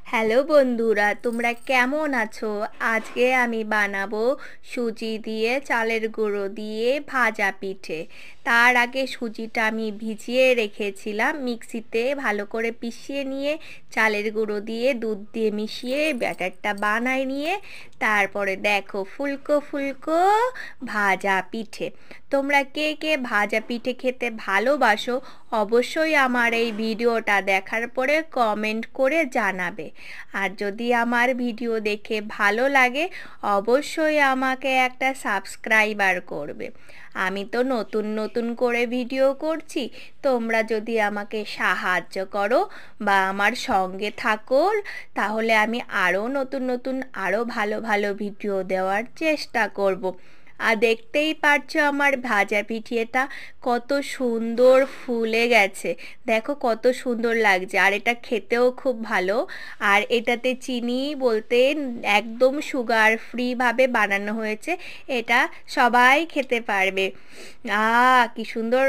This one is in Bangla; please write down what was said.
হ্যালো বন্ধুরা, তোমরা কেমন আছো? আজকে আমি বানাবো সুজি দিয়ে চালের গুঁড়ো দিয়ে ভাজা পিঠে। তার আগে সুজিটা আমি ভিজিয়ে রেখেছিলাম, মিক্সিতে ভালো করে পিষিয়ে নিয়ে চালের গুঁড়ো দিয়ে দুধ দিয়ে মিশিয়ে ব্যাটারটা বানাই নিয়ে তারপরে দেখো ফুলকো ফুলকো ভাজা পিঠে। তোমরা কে কে ভাজা পিঠে খেতে ভালোবাসো অবশ্যই আমার এই ভিডিওটা দেখার পরে কমেন্ট করে জানাবে। আর যদি আমার ভিডিও দেখে ভালো লাগে অবশ্যই আমাকে একটা সাবস্ক্রাইবার করবে। আমি তো নতুন নতুন করে ভিডিও করছি, তোমরা যদি আমাকে সাহায্য করো বা আমার সঙ্গে থাকো তাহলে আমি আরও নতুন নতুন আরও ভালো ভালো ভিডিও দেওয়ার চেষ্টা করব। আর দেখতেই পারছো আমার ভাজা পিঠেটা কত সুন্দর ফুলে গেছে, দেখো কত সুন্দর লাগছে। আর এটা খেতেও খুব ভালো। আর এটাতে চিনি বলতে একদম সুগার ফ্রি ভাবে বানানো হয়েছে, এটা সবাই খেতে পারবে। কি সুন্দর